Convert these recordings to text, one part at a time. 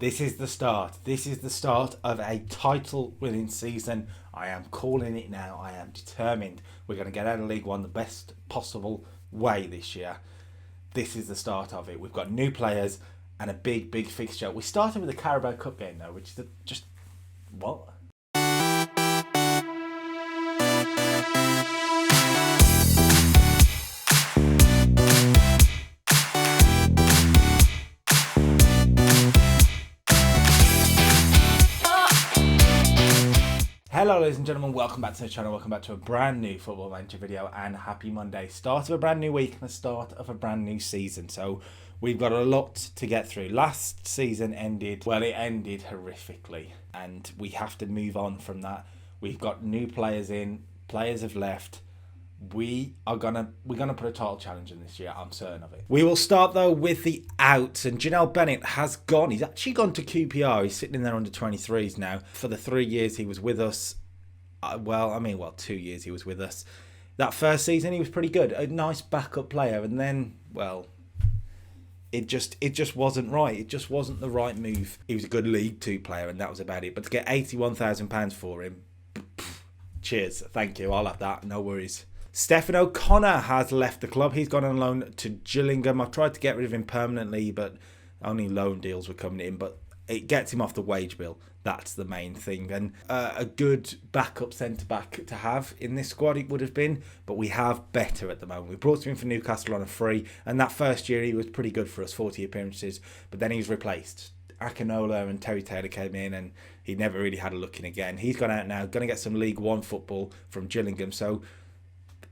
This is the start. This is the start of a title-winning season. I am calling it now. I am determined we're going to get out of League One the best possible way this year. This is the start of it. We've got new players and a big, big fixture. We started with the Carabao Cup game though, which is just... what? Hello ladies and gentlemen, welcome back to the channel, welcome back to a brand new Football Manager video, and happy Monday. Start of a brand new week and the start of a brand new season. So we've got a lot to get through. Last season ended, well, it ended horrifically, and we have to move on from that. We've got new players in, players have left. We're gonna put a title challenge in this year, I'm certain of it. We will start though with the outs, and Janelle Bennett has gone. He's actually gone to QPR. He's sitting in there under 23s now. For the 3 years he was with us, 2 years he was with us. That first season he was pretty good, a nice backup player, and then, well, it just wasn't right. It just wasn't the right move. He was a good League Two player, and that was about it. But to get £81,000 for him, cheers, thank you, I'll have that, no worries. Stephen O'Connor has left the club. He's gone on loan to Gillingham. I've tried to get rid of him permanently, but only loan deals were coming in. But it gets him off the wage bill. That's the main thing. And a good backup centre-back to have in this squad it would have been. But we have better at the moment. We brought him in for Newcastle on a free. And that first year he was pretty good for us, 40 appearances. But then he was replaced. Akinola and Terry Taylor came in and he never really had a look in again. He's gone out now, going to get some League One football from Gillingham. So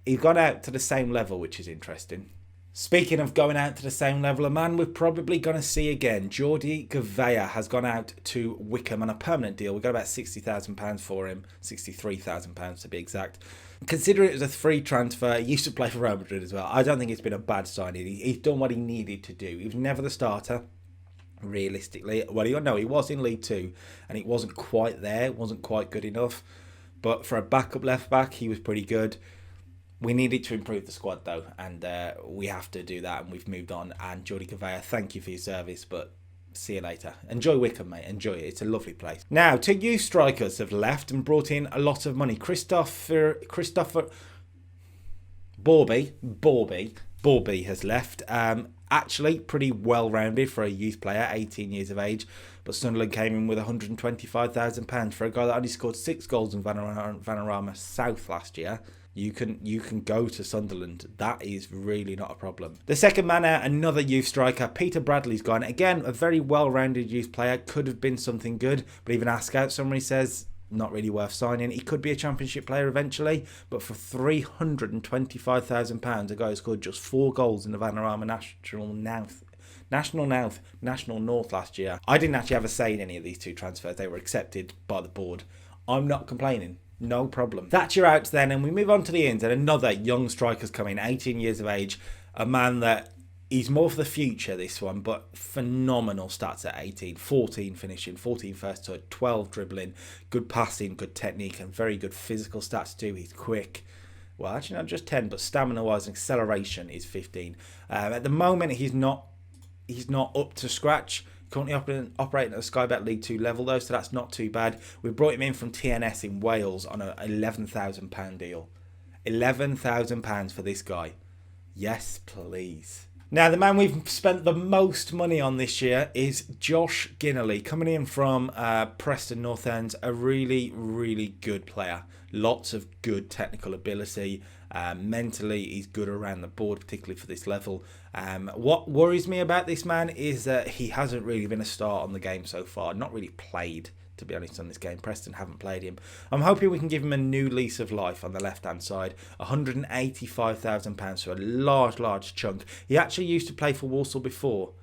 he's gone out to the same level, which is interesting. Speaking of going out to the same level, a man we're probably going to see again, Jordi Gavea, has gone out to Wickham on a permanent deal. We got about £60,000 for him, £63,000 to be exact. Considering it was a free transfer, he used to play for Real Madrid as well. I don't think it's been a bad signing. He's done what he needed to do. He was never the starter, realistically. Well, he was in League Two, and it wasn't quite there. It wasn't quite good enough. But for a backup left-back, he was pretty good. We needed to improve the squad though, and we have to do that, and we've moved on. And Jordi Gavea, thank you for your service, but see you later. Enjoy Wickham, mate. Enjoy it. It's a lovely place. Now, two youth strikers have left and brought in a lot of money. Christopher Borby has left. Actually, pretty well-rounded for a youth player, 18 years of age. But Sunderland came in with £125,000 for a guy that only scored 6 goals in Vanarama South last year. You can go to Sunderland. That is really not a problem. The second man out, another youth striker, Peter Bradley's gone. Again, a very well-rounded youth player. Could have been something good, but even our scout summary says not really worth signing. He could be a championship player eventually, but for £325,000, a guy who scored just 4 goals in the Vanarama National North last year. I didn't actually have a say in any of these two transfers. They were accepted by the board. I'm not complaining. No problem. That's your outs then, and we move on to the ins, and another young striker's coming, 18 years of age, a man that he's more for the future, this one, but phenomenal stats at 18, 14 finishing, 14 first touch, 12 dribbling, good passing, good technique, and very good physical stats too. He's quick. Well, actually not just 10, but stamina-wise and acceleration is 15. At the moment, he's not up to scratch. Currently operating at the Sky Bet League 2 level though, so that's not too bad. We brought him in from TNS in Wales on an £11,000 deal. £11,000 for this guy. Yes, please. Now, the man we've spent the most money on this year is Josh Ginnelly, coming in from Preston North End, a really, really good player. Lots of good technical ability. Mentally, he's good around the board, particularly for this level. What worries me about this man is that he hasn't really been a star on the game so far. Not really played, to be honest, on this game. Preston haven't played him. I'm hoping we can give him a new lease of life on the left-hand side. £185,000, so a large chunk. He actually used to play for Walsall before.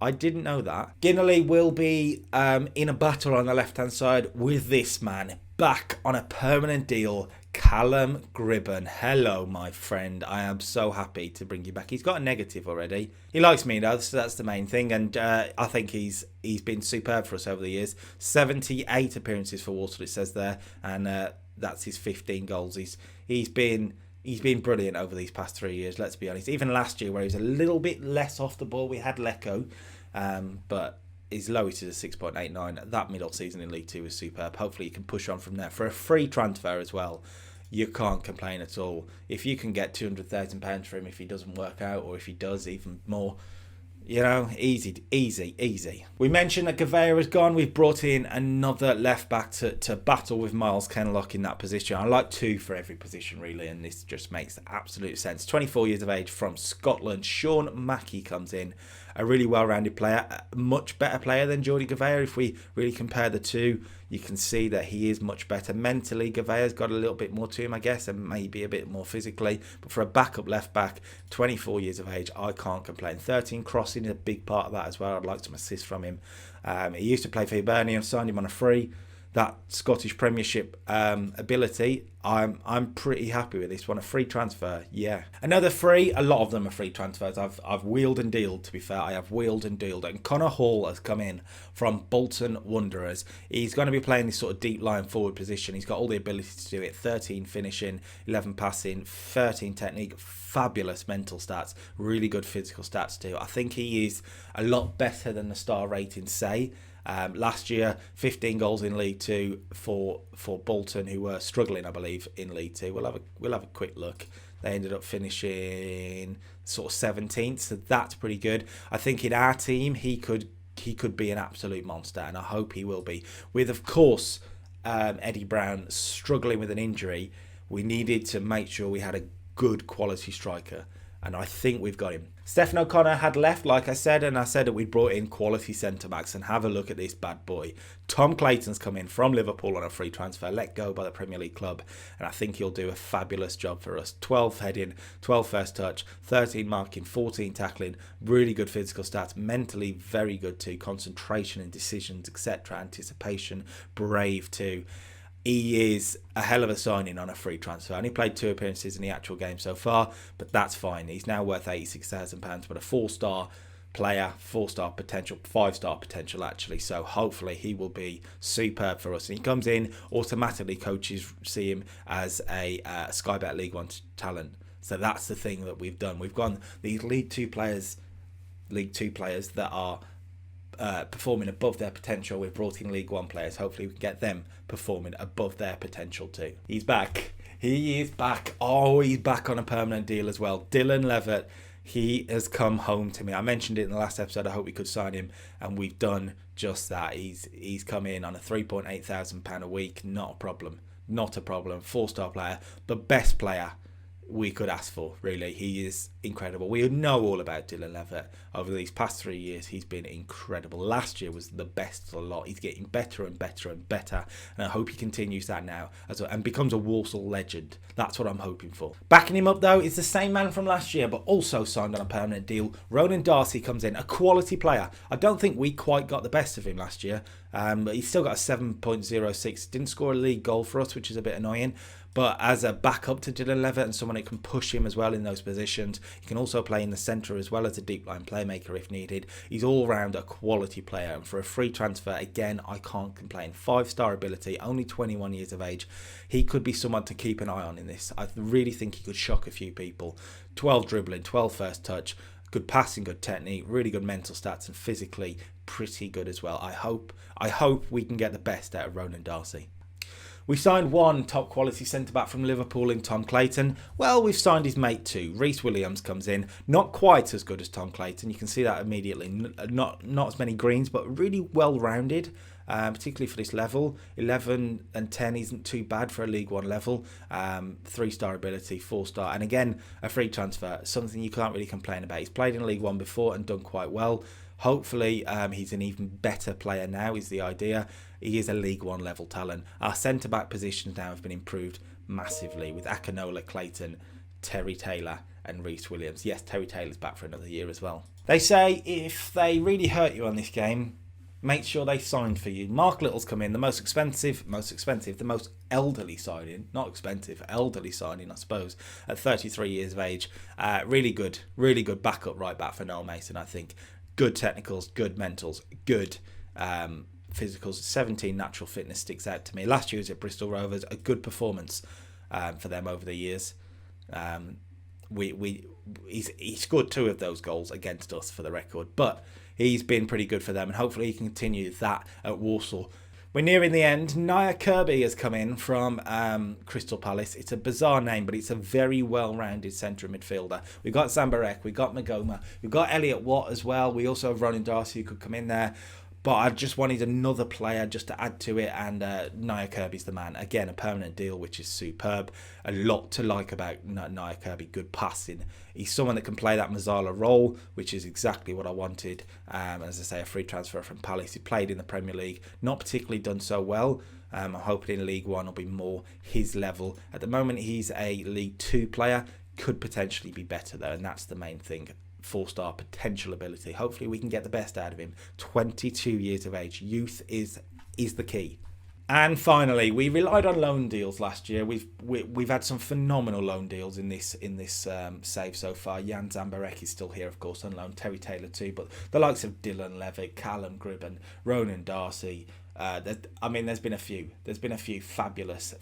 I didn't know that. Ginnelly will be in a battle on the left-hand side with this man. Back on a permanent deal, Callum Gribben. Hello, my friend. I am so happy to bring you back. He's got a negative already. He likes me though, so that's the main thing. And I think he's been superb for us over the years. 78 appearances for Walsall, it says there, and that's his 15 goals. He's been brilliant over these past 3 years. Let's be honest. Even last year, where he was a little bit less off the ball, we had Lecco, but his lowest is a 6.89. That middle season in League Two was superb. Hopefully, you can push on from there for a free transfer as well. You can't complain at all. If you can get £200,000 for him, if he doesn't work out, or if he does, even more. You know, easy. We mentioned that Gavea has gone. We've brought in another left back to battle with Miles Kenlock in that position. I like two for every position, really, and this just makes absolute sense. 24 years of age from Scotland. Sean Mackey comes in. A really well-rounded player. A much better player than Jordi Gavea. If we really compare the two, you can see that he is much better. Mentally, Gavea's got a little bit more to him, I guess, and maybe a bit more physically. But for a backup left back, 24 years of age, I can't complain. 13 crossing is a big part of that as well. I'd like some assists from him. He used to play for Hibernian, signed him on a free. That Scottish Premiership ability, I'm pretty happy with this one. A free transfer, yeah. Another free, a lot of them are free transfers. I've wheeled and dealed, to be fair. I have wheeled and dealed. And Connor Hall has come in from Bolton Wanderers. He's going to be playing this sort of deep line forward position. He's got all the ability to do it. 13 finishing, 11 passing, 13 technique, fabulous mental stats, really good physical stats too. I think he is a lot better than the star ratings say. Last year, 15 goals in League Two for Bolton, who were struggling, I believe, in League Two. We'll have a quick look. They ended up finishing sort of 17th, so that's pretty good. I think in our team, he could be an absolute monster, and I hope he will be. With, of course, Eddie Brown struggling with an injury, we needed to make sure we had a good quality striker. And I think we've got him. Stephen O'Connor had left, like I said, and I said that we brought in quality centre-backs. And have a look at this bad boy. Tom Clayton's come in from Liverpool on a free transfer, let go by the Premier League club. And I think he'll do a fabulous job for us. 12 heading, 12 first touch, 13 marking, 14 tackling. Really good physical stats. Mentally very good too. Concentration and decisions, etc. Anticipation, brave too. He is a hell of a signing on a free transfer. Only played 2 appearances in the actual game so far, but that's fine. He's now worth £86,000, but a 4-star player, 4-star potential, 5-star potential actually. So hopefully he will be superb for us. And he comes in, automatically coaches see him as a Sky Bet League One talent. So that's the thing that we've done. We've gone these League Two players that are performing above their potential. We've brought in League One players. Hopefully we can get them performing above their potential too. He's back. He is back. Oh, he's back on a permanent deal as well. Dylan Levitt, he has come home to me. I mentioned it in the last episode. I hope we could sign him, and we've done just that. He's come in on a £3,800 a week. Not a problem. 4-star player. The best player we could ask for, really. He is incredible. We know all about Dylan Levitt. Over these past 3 years, he's been incredible. Last year was the best of the lot. He's getting better and better and better, and I hope he continues that now and becomes a Walsall legend. That's what I'm hoping for. Backing him up, though, is the same man from last year, but also signed on a permanent deal. Ronan Darcy comes in, a quality player. I don't think we quite got the best of him last year, but he's still got a 7.06. Didn't score a league goal for us, which is a bit annoying. But as a backup to Dylan Levitt and someone who can push him as well in those positions, he can also play in the centre as well as a deep line playmaker if needed. He's all round a quality player, and for a free transfer, again, I can't complain. 5-star ability, only 21 years of age. He could be someone to keep an eye on in this. I really think he could shock a few people. 12 dribbling, 12 first touch, good passing, good technique, really good mental stats, and physically pretty good as well. I hope we can get the best out of Ronan Darcy. We signed one top quality centre-back from Liverpool in Tom Clayton. Well, we've signed his mate too. Reece Williams comes in. Not quite as good as Tom Clayton. You can see that immediately. Not as many greens, but really well-rounded, particularly for this level. 11 and 10 isn't too bad for a League One level. 3-star ability, 4-star. And again, a free transfer. Something you can't really complain about. He's played in League One before and done quite well. Hopefully, he's an even better player now, is the idea. He is a League One level talent. Our centre-back positions now have been improved massively with Akinola, Clayton, Terry Taylor and Reece Williams. Yes, Terry Taylor's back for another year as well. They say if they really hurt you on this game, make sure they sign for you. Mark Little's come in, the most expensive, the most elderly signing, not expensive, elderly signing, I suppose, at 33 years of age. Really good backup right back for Noel Mason, I think. Good technicals, good mentals, good physicals. 17 natural fitness sticks out to me. Last year was at Bristol Rovers, a good performance for them over the years. He scored 2 of those goals against us for the record, but he's been pretty good for them, and hopefully he can continue that at Walsall. We're nearing the end. Nia Kirby has come in from Crystal Palace. It's a bizarre name, but it's a very well-rounded centre midfielder. We've got Zambarek, we've got Magoma, we've got Elliot Watt as well. We also have Ronan Darcy who could come in there. But I just wanted another player just to add to it, and Nia Kirby's the man. Again, a permanent deal, which is superb. A lot to like about Nia Kirby. Good passing. He's someone that can play that Mazzala role, which is exactly what I wanted. As I say, a free transfer from Palace. He played in the Premier League. Not particularly done so well. I'm hoping in League One will be more his level. At the moment, he's a League Two player. Could potentially be better, though, and that's the main thing. 4-star potential ability. Hopefully we can get the best out of him. 22 years of age. Youth is the key. And finally, we relied on loan deals last year. We've had some phenomenal loan deals in this save so far. Jan Zambarek is still here, of course, on loan. Terry Taylor too, but the likes of Dylan Levitt, Callum Gribben, Ronan Darcy. There's been a few. There's been a few fabulous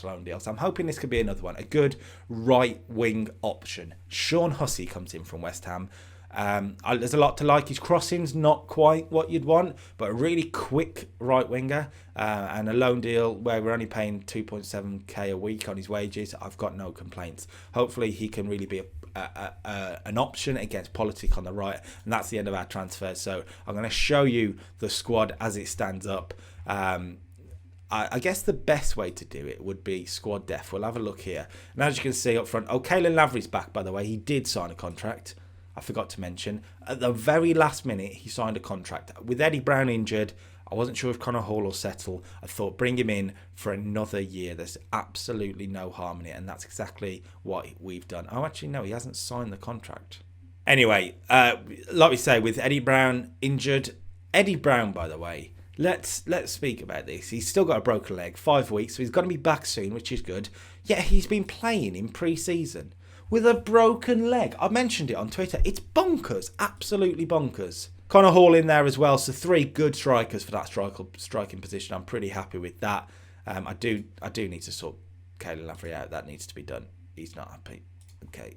loan deals. I'm hoping this could be another one. A good right wing option. Sean Hussey comes in from West Ham. There's a lot to like. His crossing's not quite what you'd want, but a really quick right winger, and a loan deal where we're only paying 2.7k a week on his wages. I've got no complaints. Hopefully he can really be an option against Politic on the right, and that's the end of our transfer. So I'm going to show you the squad as it stands up. I guess the best way to do it would be squad depth. We'll have a look here, and as you can see up front, Caelan Lavery's back, by the way. He did sign a contract. I forgot to mention, at the very last minute, he signed a contract. With Eddie Brown injured, I wasn't sure if Connor Hall will settle. I thought bring him in for another year. There's absolutely no harm in it, and that's exactly what we've done. Oh, actually, no, he hasn't signed the contract. Anyway, like we say, with Eddie Brown injured, Eddie Brown, by the way, let's speak about this. He's still got a broken leg, 5 weeks, so he's going to be back soon, which is good. Yet he's been playing in pre-season with a broken leg. I mentioned it on Twitter. It's bonkers. Absolutely bonkers. Connor Hall in there as well. So 3 good strikers for that striking position. I'm pretty happy with that. I do need to sort Caelan Lavery out. That needs to be done. He's not happy. Okay.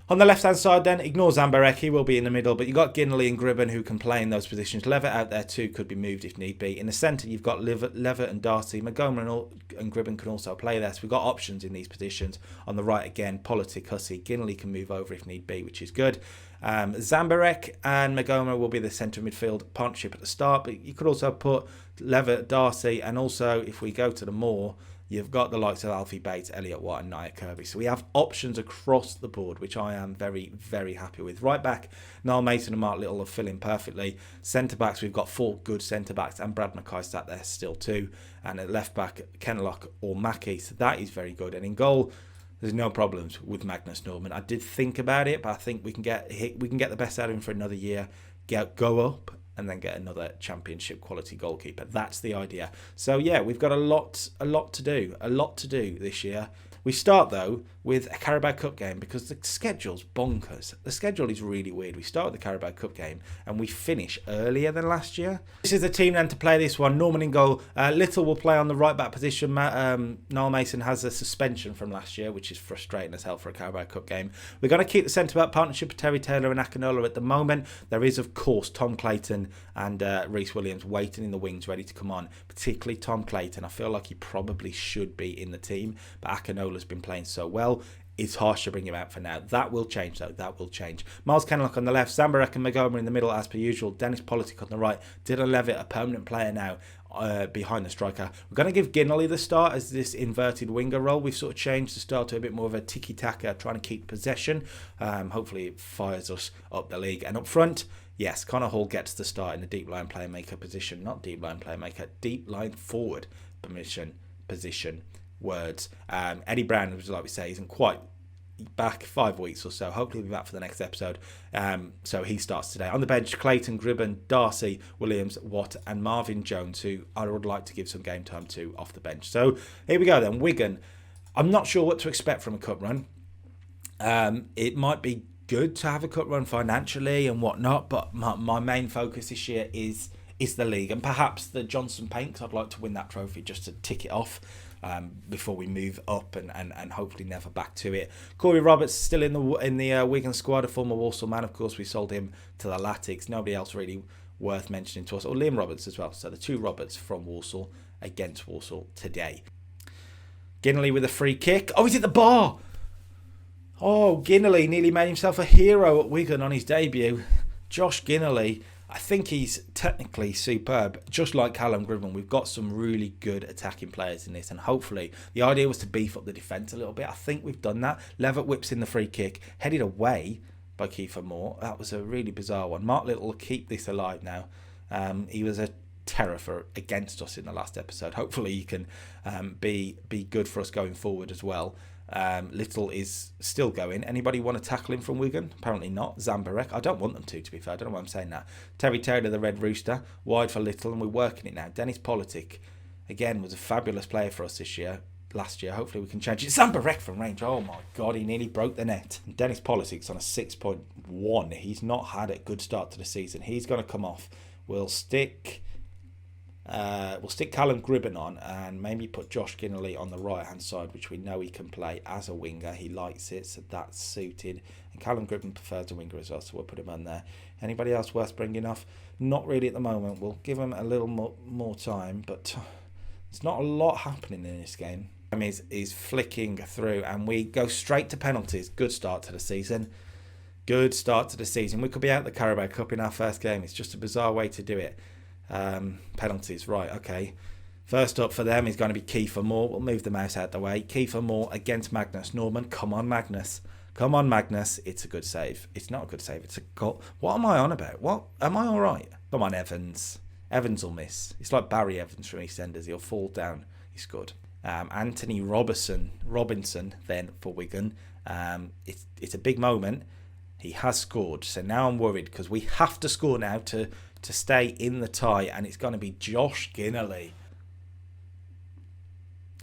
On the left-hand side then, ignore Zambarek. He will be in the middle. But you've got Ginley and Gribben who can play in those positions. Levitt out there too could be moved if need be. In the centre, you've got Levitt and Darcy. Magoma and Gribben can also play there. So we've got options in these positions. On the right again, Politic, Hussey. Ginley can move over if need be, which is good. Zambarek and Magoma will be the centre midfield partnership at the start. But you could also put Levitt, Darcy, and also if we go to the more, you've got the likes of Alfie Bates, Elliot Watt and Nia Kirby. So we have options across the board, which I am very, very happy with. Right back, Niall Mason and Mark Little are filling perfectly. Centre-backs, we've got 4 good centre-backs, and Brad Mackay sat there still too. And at left-back, Kenlock or Mackie. So that is very good. And in goal, there's no problems with Magnus Norman. I did think about it, but I think we can get the best out of him for another year. Go up and then get another championship quality goalkeeper. That's the idea. So yeah, we've got a lot to do this year. We start though with a Carabao Cup game because the schedule's bonkers. The schedule is really weird. We start with the Carabao Cup game and we finish earlier than last year. This is the team then to play this one. Norman in goal. Little will play on the right back position. Niall Mason has a suspension from last year, which is frustrating as hell for a Carabao Cup game. We're going to keep the centre back partnership of Terry Taylor and Akinola at the moment. There is of course Tom Clayton and Reece Williams waiting in the wings ready to come on. Particularly Tom Clayton. I feel like he probably should be in the team, but Akinola's been playing so well. It's harsh to bring him out for now. That will change though. That will change. Miles Kenlock on the left, Zambarek and Magoma in the middle as per usual. Dennis Politic on the right. Dylan Levitt, a permanent player now, behind the striker. We're going to give Ginley the start as this inverted winger role. We've sort of changed the start to a bit more of a tiki-taka, trying to keep possession. Hopefully it fires us up the league. And up front, yes, Connor Hall gets the start in the deep line playmaker position. Not deep line playmaker, deep line forward position. Words. Eddie Brown, like we say, isn't quite back, 5 weeks or so. Hopefully he'll be back for the next episode. So he starts today. On the bench, Clayton, Gribben, Darcy, Williams, Watt and Marvin Jones, who I would like to give some game time to off the bench. So here we go then. Wigan. I'm not sure what to expect from a cup run. It might be good to have a cup run financially and whatnot, but my main focus this year is is the league, and perhaps the Johnson Paint, 'cause I'd like to win that trophy just to tick it off before we move up and hopefully never back to it. Corey Roberts still in the Wigan squad, a former Walsall man. Of course, we sold him to the Latics. Nobody else really worth mentioning to us, or Liam Roberts as well. So the two Roberts from Walsall against Walsall today. Ginnerly with a free kick. Oh, he's at the bar. Oh, Ginnerly nearly made himself a hero at Wigan on his debut. Josh Ginnerly, I think he's technically superb. Just like Callum Gribben, we've got some really good attacking players in this, and hopefully the idea was to beef up the defence a little bit. I think we've done that. Levitt whips in the free kick, headed away by Kiefer Moore. That was a really bizarre one. Mark Little will keep this alive now. He was a terror against us in the last episode. Hopefully he can be good for us going forward as well. Little is still going. Anybody want to tackle him from Wigan? Apparently not. Zambarek. I don't want them to be fair. I don't know why I'm saying that. Terry Taylor, the Red Rooster, wide for Little, and we're working it now. Dennis Politic, again, was a fabulous player for us last year. Hopefully we can change it. Zambarek from range. Oh my God, he nearly broke the net. Dennis Politic's on a 6.1. He's not had a good start to the season. He's going to come off. We'll stick Callum Gribben on and maybe put Josh Ginnerly on the right hand side, which we know he can play as a winger. He likes it, so that's suited. And Callum Gribben prefers a winger as well, so we'll put him on there. Anybody else worth bringing off? Not really at the moment. We'll give him a little more time, but there's not a lot happening in this game. Is flicking through, and we go straight to penalties. Good start to the season. Good start to the season. We could be out the Carabao Cup in our first game. It's just a bizarre way to do it. Penalties, right, okay. First up for them is going to be Kiefer Moore. We'll move the mouse out the way. Kiefer Moore against Magnus Norman. Come on, Magnus. Come on, Magnus. It's a good save. It's not a good save. It's a goal. What am I on about? What? Am I all right? Come on, Evans. Evans will miss. It's like Barry Evans from EastEnders. He'll fall down. He scored. Anthony Robinson then for Wigan. It's a big moment. He has scored. So now I'm worried because we have to score now to stay in the tie, and it's going to be Josh Ginnerly.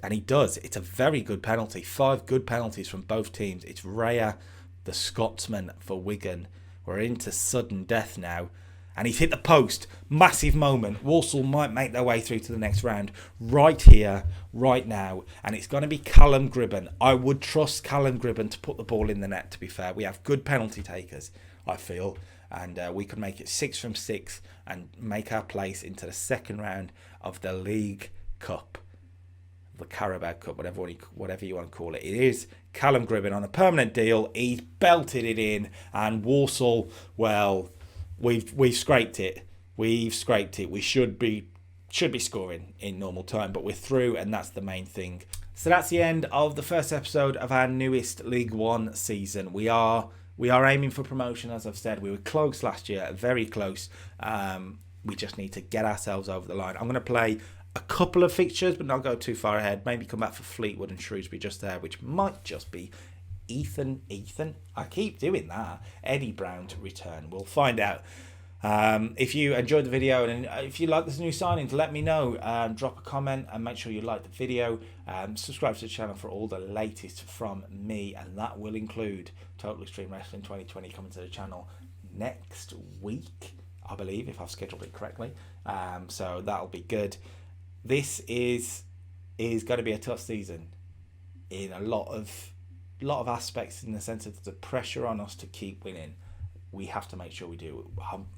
And he does. It's a very good penalty. 5 good penalties from both teams. It's Raya, the Scotsman for Wigan. We're into sudden death now. And he's hit the post. Massive moment. Walsall might make their way through to the next round. Right here, right now. And it's going to be Callum Gribben. I would trust Callum Gribben to put the ball in the net, to be fair. We have good penalty takers, I feel. And we could make it 6 from 6 and make our place into the second round of the League Cup. The Carabao Cup, whatever you want to call it. It is Callum Gribben on a permanent deal. He's belted it in. And Walsall, well, we've scraped it. We've scraped it. We should be scoring in normal time, but we're through, and that's the main thing. So that's the end of the first episode of our newest League One season. We are aiming for promotion, as I've said. We were close last year, very close. We just need to get ourselves over the line. I'm going to play a couple of fixtures, but not go too far ahead. Maybe come back for Fleetwood and Shrewsbury just there, which might just be Ethan. I keep doing that. Eddie Brown to return. We'll find out. If you enjoyed the video and if you like this new signings, let me know. Drop a comment and make sure you like the video. Subscribe to the channel for all the latest from me, and that will include Total Extreme Wrestling 2020 coming to the channel next week, I believe, if I've scheduled it correctly. So that'll be good. This is going to be a tough season in a lot of aspects, in the sense of the pressure on us to keep winning. We have to make sure we do.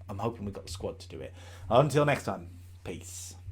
I'm hoping we've got the squad to do it. Until next time, peace.